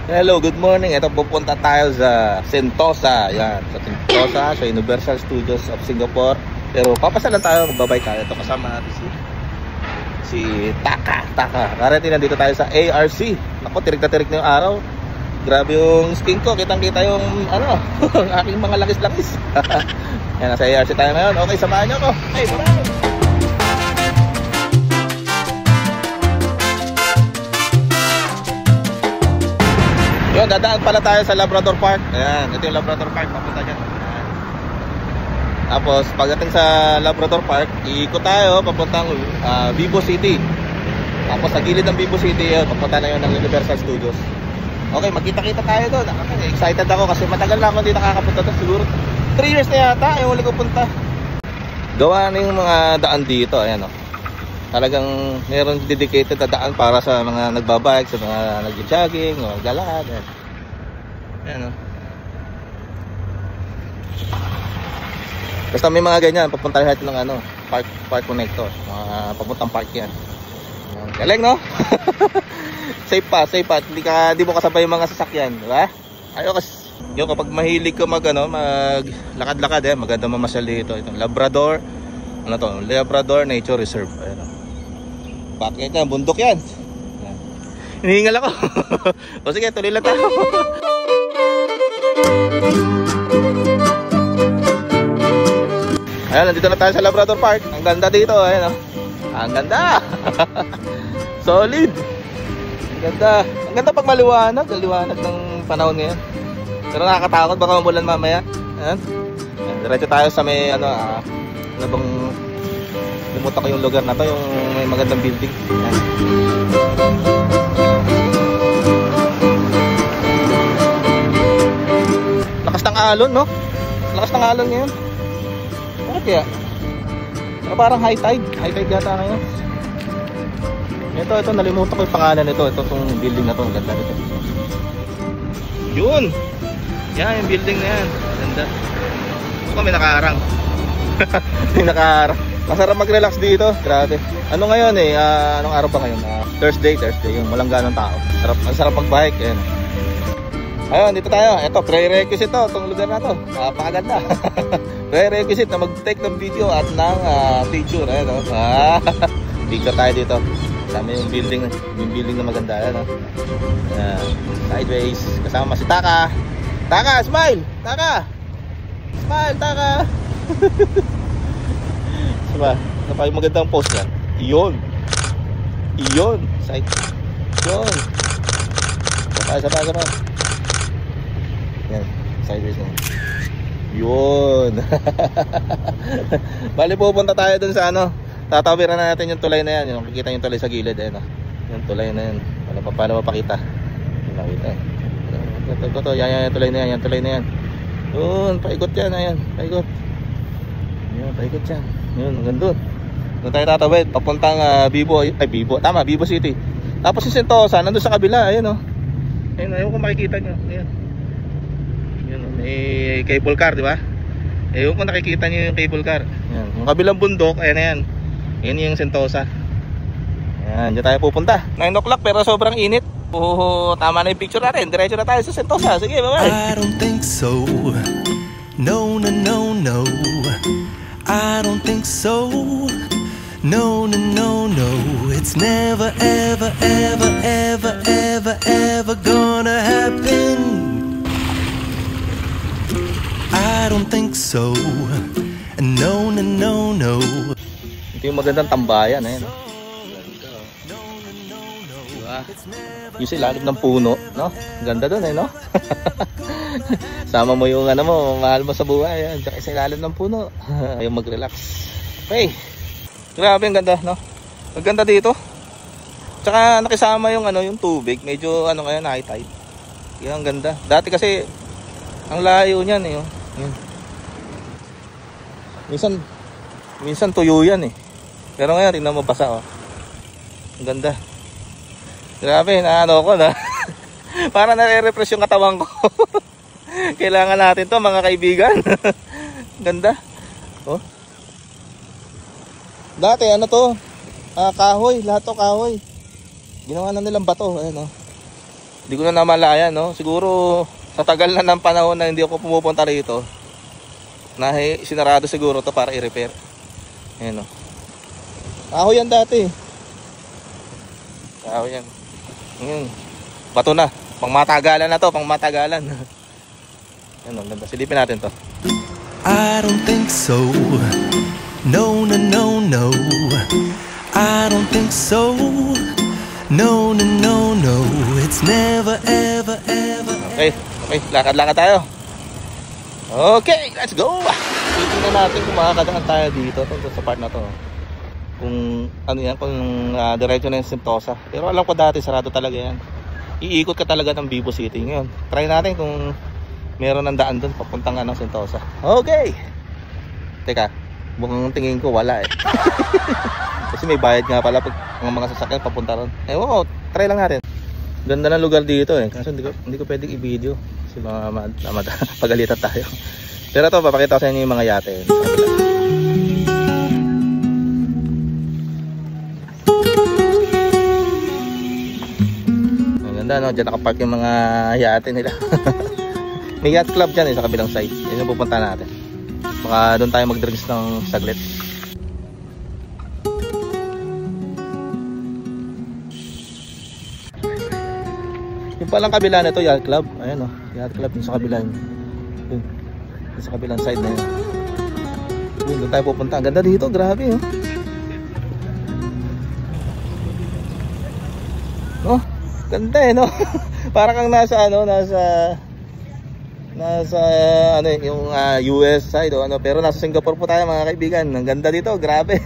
Hello, good morning. Ito, pupunta tayo sa Sentosa. Yan, sa Sentosa, sa Universal Studios of Singapore. Pero papasalan tayo, magbabay tayo. Ito kasama natin si Taka. Karating nandito tayo sa ARC. Naku, tirik na tirik na yung araw. Grabe yung skin ko, kitang-kita yung ang aking mga lakis-lakis. Yan, nasa ARC tayo ngayon. Okay, samahan nyo ako. Hey, bye! Yun, dadaan pala tayo sa Labrador Park. Ayan, ito yung Labrador Park, papunta dyan. Ayan. Tapos pagdating sa Labrador Park, iikot tayo papuntang Vivo City. Tapos sa gilid ng Vivo City, yun, papunta na yun ng Universal Studios. Okay, magkita-kita tayo doon. Excited ako kasi matagal na ako hindi nakakapunta doon. Siguro 3 years na yata yung huli ko punta. Gawa na yung mga daan dito. Ayan, talagang meron dedicated na daan para sa mga nagbabike, sa mga nag-jogging o galakad. Ayan, basta may mga ganyan, papunta lahat ng park connector, mga papuntang park yan. Galing, no? safe pa. Hindi mo kasabay yung mga sasakyan, diba? Ayos. Yung kapag mahilig ka maglakad-lakad, maganda mamasyal dito. Itong Labrador, Labrador Nature Reserve. Ayan, bakit na, bundok yan. Hinihingal ako. O sige, tuloy lang tayo. Ayan, nandito na tayo sa Labrador Park. Ang ganda dito, ayan, ang ganda. Solid. Ang ganda. Ang ganda pag maliwanag. Ang liwanag ng panahon ngayon. Pero nakakatakot, baka umulan mamaya. Ayan. Diretso tayo sa may limutan ko yung lugar na to, yung may magandang building. Ayan. Lakas ng alon, no? Lakas ng alon ngayon. Bakit kaya? Pero parang high tide yata ngayon. Ito, nalimutan ko yung pangalan nito. Ito, itong building na to, ang ganda nito. Yun! Yan, yung building na yan. Ganda. Ito, may nakaharang. May nakaharang. Masarap mag-relax dito, grabe. Ano ngayon anong araw ba ngayon? Thursday, yung walang ganong tao. Masarap mag-bike, ayan. Ayun, dito tayo. Ito, prerequisite to, itong lugar na to. Napakaganda. Prerequisite na mag-take ng video at ng picture, ayan, picture tayo dito. Kasama yung building na maganda, ayan, sideways, kasama si Taka. Taka, smile! Taka! Smile, Taka! Diba? Ano pa yung magandang post yan? Iyon. Side. Iyon. Sabay. Yan. Sideways na. Yun. Bali, pupunta tayo dun sa tatawiran na natin yung tulay na yan. Yung makikita yung tulay sa gilid. Yung tulay na yan. Paano mapakita? Makita. Ito. Yan, tulay na yan. Yun. Paikot yan. Ayan. Paikot yan. Yun, hanggang doon. Doon tayo tatawid, papuntang Vivo City. Tapos si Sentosa, nandun sa kabila, ayun Ayun, ayaw kung makikita nyo. Ayun. Yun, may cable car, di ba? Ayaw kung nakikita nyo yung cable car. Ayun. Yung kabilang bundok, ayan na yan. Yan yung Sentosa. Ayan, dyan tayo pupunta. 9 o'clock pero sobrang init. Tama na yung picture natin. Diretso na tayo sa Sentosa. Sige, bye-bye. I don't think so. No. I don't think so. No. It's never, ever gonna happen. I don't think so. No. Ito yung magandang tambayan, diba? Yung ilalim ng puno, no? Ganda dun, no? Sama mo yung mahal mo sa buhay, yan. Tsaka sa ilalim ng puno. Ayaw mag-relax. Okay. Grabe, ang ganda, no? Ang ganda dito. Tsaka nakisama yung yung tubig. Medyo ngayon, high tide. Yan, ang ganda. Dati kasi ang layo niyan, Yan. Minsan tuyo yan, Pero ngayon, tingnan mo, basa, Ang ganda. Grabe, ako na. Para nare-refresh yung katawan ko. Kailangan natin to, mga kaibigan. Ganda. Dati to? Kahoy, lahat to kahoy. Ginawa na nilang bato, ayan Hindi ko na namalayan, no? Siguro sa tagal na ng panahon na hindi ako pumupunta rito, sinarado siguro to para i-repair. Ayan, no? Kahoy yan dati. Kahoy yan. Ayan. Bato na. Pangmatagalan na to, pangmatagalan. Ayan, ganda. Silipin natin to. I don't think so. No, no, no, no. I don't think so. No, no, no, no. It's never, ever, ever. Okay, lakad-lakad tayo. Okay, let's go. Titingnan natin kung makakadaan tayo dito sa part na to. Kung ano yan, kung diretso na yung Sentosa. Pero alam ko dati sarado talaga yan. Iikot ka talaga ng Vivo City. Ngayon, try natin kung meron ng daan doon papuntang Sentosa. Okay. Teka, mukhang tingin ko wala eh. Kasi may bayad nga pala pag mga sasakyan papunta ron. Ewan ko, try lang natin. Ganda ng lugar dito eh. Kaso hindi ko pwedeng i-video kasi pagalitan tayo. Pero ito, papakita ko sa inyo yung mga yate. Ang ganda, no? Diyan nakapark yung mga yate nila. May yacht club dyan eh, sa kabilang side. Yan yung pupunta natin. Baka doon tayo mag-drinks ng saglit. Yung palang kabila nito, yacht club. Ayan o, yacht club yung sa kabilang. Yun, yung sa kabilang side na yun. Yun, doon tayo pupunta. Ang ganda dito, grabe oh. Oh, ganda eh no. Para kang nasa yung US side o ano, pero nasa Singapore po tayo mga kaibigan. Ang ganda dito, grabe.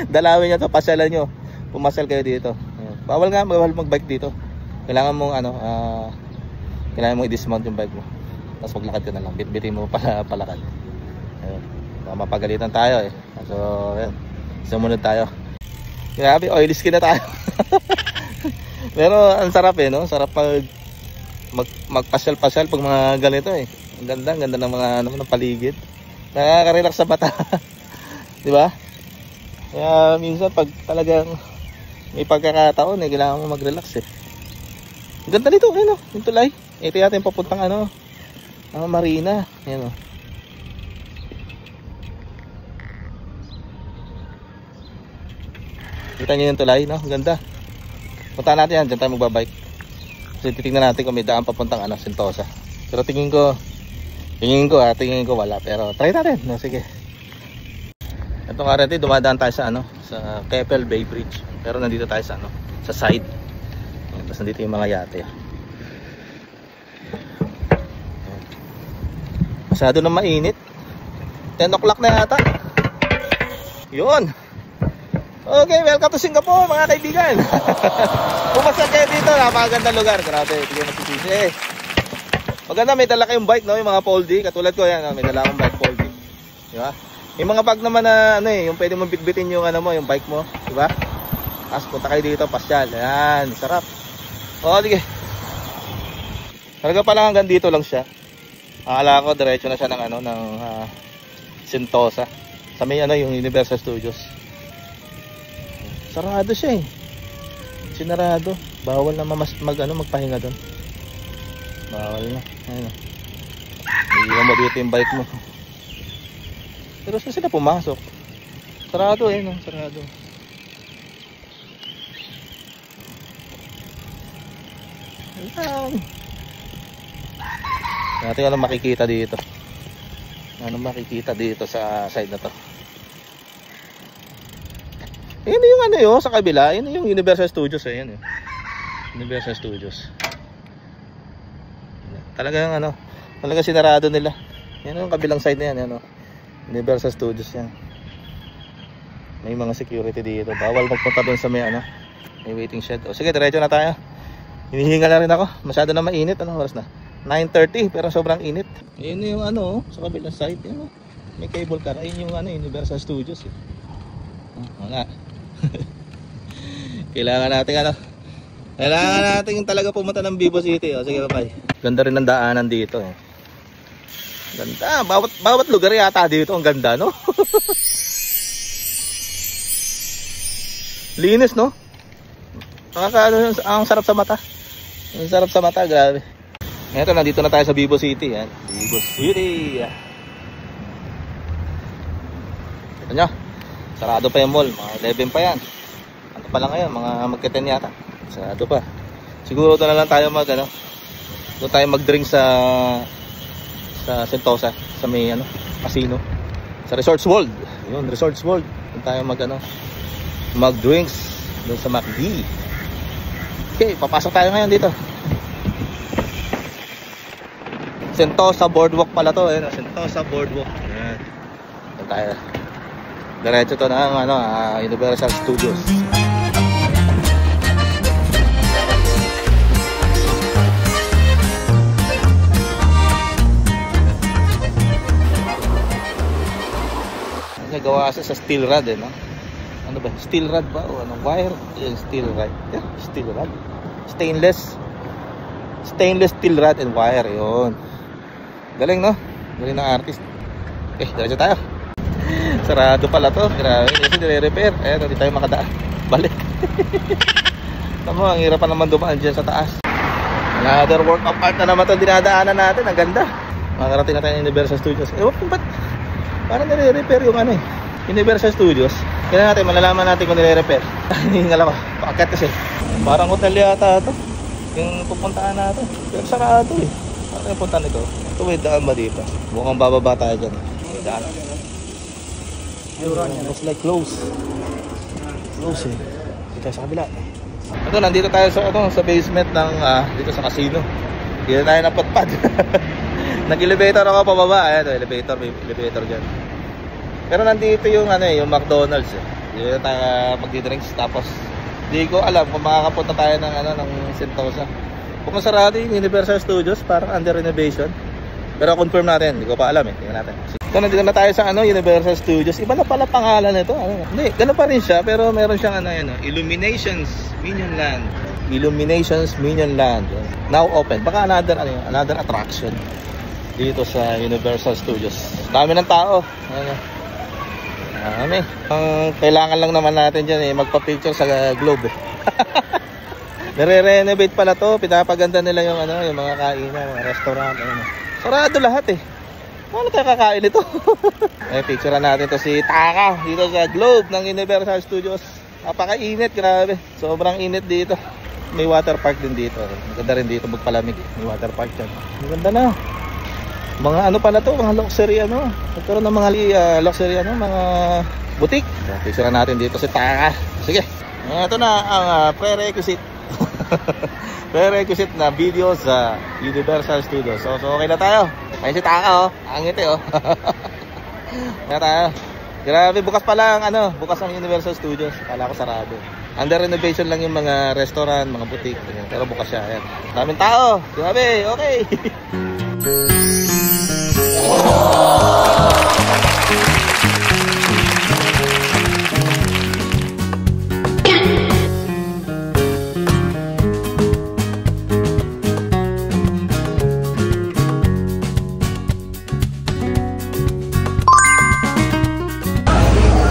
Dalawin niyo to, pasyalan niyo. Pumasal kayo dito. Bawal mag-bike dito. Kailangan mong kailangan mong i-dismount yung bike mo. Tapos maglakad ka na lang, bitbitin mo palakad. Ayun. Mapagalitan tayo eh. So, ayun. Sumunod tayo. Grabe, oily skin na tayo. Pero ang sarap eh, no? Sarap pag magpasyal-pasyal pag mga ganito eh. Ang ganda ng mga ng paligid. Nakaka-relax sa mata. 'Di ba? Kaya minsan pag talagang may pagkakataon eh, kailangan mo mag-relax eh. Ang ganda dito, ayun oh, yung tulay. Ito yata yung papuntang marina. Ayun oh. Kita niyo yung tulay, no? Ang ganda. Punta natin yan, dyan tayo magbabike. So titingnan natin kung may daan papuntang Sentosa. Pero tingin ko wala. Pero try natin, no? Sige. Ito currently dumadaan tayo sa sa Keppel Bay Bridge. Pero nandito tayo sa sa side. Tapos nandito yung mga yate. Masyado na mainit. 10 o'clock na yata. Yun. Okay, welcome to Singapore mga kaibigan. Pumasok kayo dito, napakaganda lugar. Grabe, hindi ko masisisi. Maganda, may dala kayong bike, no? Yung mga foldy, katulad ko yan, may dala akong bike foldy. Diba? Yung mga bag naman na yung pwede mong bitbitin yung yung bike mo, diba? Tapos punta kayo dito, pasyal. Ayan, sarap. O, sige. Talaga pala hanggang dito lang siya. Akala ko diretso na siya ng Sentosa. Sa may yung Universal Studios. Sarado siya eh. Sinarado. Bawal na magpahinga doon. Bawal na. Ayun. Hindi mo dito yung bike mo. Pero saan sila pumasok? Sarado eh, no? Sarado. Ayan. Natin ano makikita dito. Ano makikita dito sa side na to. Yun yung sa kabila, yun yung Universal Studios eh, yun eh. Universal Studios. Talagang talagang sinarado nila. Yan yung kabilang side na yan, Universal Studios yan. May mga security dito. Bawal magpunta doon sa may waiting shed. O sige, diretso na tayo. Hinihinga na rin ako. Masyado na mainit. Anong oras na? 9:30 pero sobrang init. Yun yung sa kabilang side, may cable car. Ayun yung Universal Studios eh. Wala. Kailangan natin talaga pumunta ng Vivo City. O sige, bye. Ganda rin ng daanan dito eh. Ganda, bawat lugar yata dito ang ganda, no? Linis, no? Ang sarap sa mata. Ang sarap sa mata, grabe. Eto, nandito na tayo sa Vivo City. Yan. Vivo City. Ito nyo. Sarado pa yung mall. Mga 11 pa yan. Ano pa lang ngayon? Mga magka-10 yata. Sarado pa. Siguro doon na lang tayo doon tayo mag-drink sa Sentosa. Sa may casino. Sa Resorts World. Yun, Resorts World. Doon tayo mag-drinks doon sa McD. Okay, papasok tayo ngayon dito. Sentosa Boardwalk pala to, Sentosa Boardwalk. Ayan. Doon tayo. Diretso to ng Universal Studios. Gawa sa steel rod no? Ano ba? Steel rod ba? O anong wire? Steel rod. Yeah, steel rod. Stainless steel rod and wire. Yun. Galing no? Galing ng artist. Okay, diretso tayo. Sarado pala to. Grabe. Kasi nire-repair. Ayan, hindi tayo makadaan. Balik. Tama, ang hirap pa naman dumaan dyan sa taas. Another work of art na naman ito dinadaanan natin. Ang ganda. Makarating na tayo ng Universal Studios. Ba't parang nire-repair yung Universal Studios. Kaya natin, malalaman natin kung nire-repair. Hingal ako. Pakat kasi. Parang hotel yata ito. Yung pupuntaan natin. Pero sarado eh. Parang yung punta nito. Ito may daan ba dito? Mukhang bababa tayo dyan. May daan. Looks like close. Close eh. Dito sa kabila. Ito, nandito tayo sa basement ng dito sa casino. Dito tayo napatpad. Nag-elevator ako pababa. Ayan, elevator, may elevator dyan. Pero nandito yung yung McDonald's eh. Dito tayo magdi-drinks tapos di ko alam kung makakapunta tayo ng Sentosa. Kung sarado yung Universal Studios, parang under renovation. Pero confirm natin, hindi ko pa alam eh. Tingnan natin. So nandito na tayo sa Universal Studios. Iba na pala pangalan nito. Hindi, ganun pa rin siya pero meron siyang Illuminations Minion Land. Illuminations Minion Land. Now open. Baka another attraction dito sa Universal Studios. Dami ng tao. Dami. Kailangan lang naman natin dyan magpa-picture sa globe eh. Nare-renovate pala to. Pinapaganda nila yung yung mga kainan, mga restaurant. Sarado lahat eh. Paano tayo kakain ito? Picturean natin to si Taka dito sa globe ng Universal Studios. Napakainit, grabe. Sobrang init dito. May water park din dito. Maganda rin dito magpalamig. May water park dyan. Maganda na. Mga pala to, mga luxury nagkaroon ng mga luxury mga butik. Picturean natin dito si Taka. Sige. Ito na ang prerequisite. Prerequisite na video sa Universal Studios. So okay na tayo. Ayun si Taka ang ngiti Kaya tayo. Grabe, bukas pa lang bukas ang Universal Studios. Kala ko sarado. Under renovation lang yung mga restaurant, mga butik. Pero bukas siya. Ayan. Daming tao. Grabe, okay.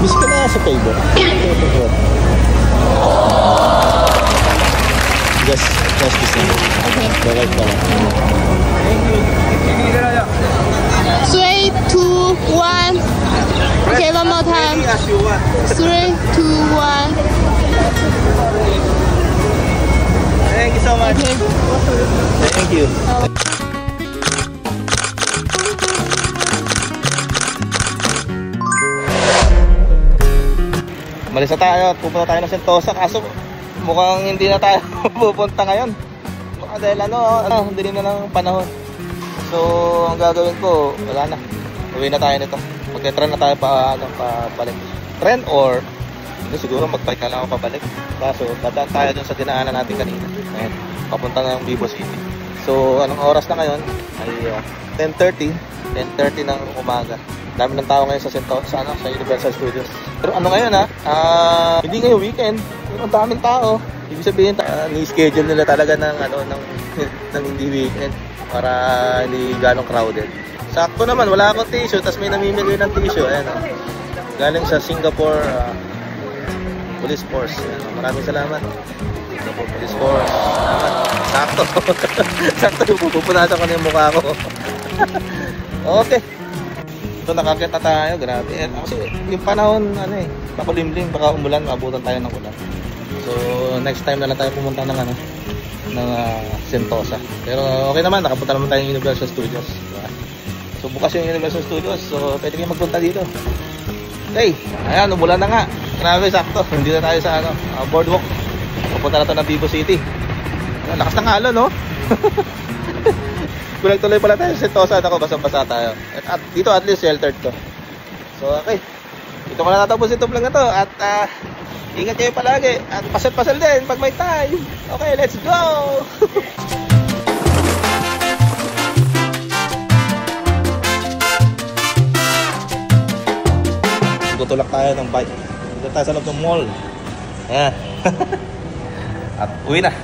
Miss ka na sa table. Just this one. Okay. The right color. Thank you. 3, 2, 1. Okay, one more time. 3, 2, 1. Thank you so much. Okay. Thank you. Malis na tayo at pupunta tayo ng Sentosa kaso mukhang hindi na tayo pupunta ngayon. Baka dahil hindi na ng panahon. So ang gagawin ko, wala na. Uwi na tayo nito. Magte-tren na tayo pabalik. Tren or siguro mag-bike na lang ako pabalik. Kaso dadaan tayo dun sa dinaanan natin kanina. Ayan, papunta na ng Vivo City. So anong oras na ngayon? Ay 10:30 ng umaga. Dami ng tao ngayon sa Sentosa, sa Universal Studios. Pero ngayon hindi ngayon weekend. Pero ang daming tao. Ibig sabihin, ni-schedule nila talaga ng hindi weekend para hindi ganong crowded. Sakto naman, wala akong tissue, tapos may namimili ng tissue. Ayan, galing sa Singapore Police Force. Ayan, maraming salamat. Singapore Police Force. Salamat. Sakto. Sakto yung pupunasan ko na yung mukha ko. Okay. Ito nakakita tayo, grabe. Kasi yung panahon, ano eh, makulimlim, baka umulan, maabutan tayo ng ulan. So, next time na lang tayo pumunta ng ano, ng Sentosa. Pero okay naman, nakapunta naman tayo ng Universal Studios. Diba? So, bukas yung Universal Studios, so pwede kayo magpunta dito. Okay, ayan, umulan na nga. Grabe, sakto. Hindi na tayo sa ano, boardwalk. Pupunta na ito ng Vivo City. Lakas ng alon, no? Tuloy-tuloy pala tayo sa Sentosa. Ako, basa-basa tayo. At dito at least sheltered to. So, okay. Dito ko na natapos itong vlog na to. At ingat kayo palagi. At pasal-pasal din pag may time. Okay, let's go! Tutulak tayo ng bike. Dito tayo sa loob ng mall. Ayan. At uwi na.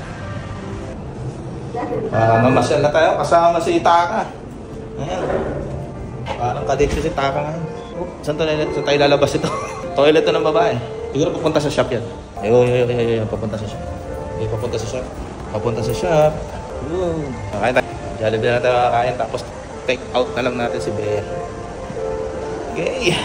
Mamasyal na tayo kasama si Taka. Ayan. Parang kadiksi si Taka ngayon. Oh, saan tayo lalabas ito? Toilet na ng babae. Siguro pupunta sa shop yan. Ayun, papunta sa shop. Ayun, papunta sa shop. Papunta sa shop. Kakain tayo. Jollibee na tayo kakain. Tapos take out na lang natin si Bea. Okay.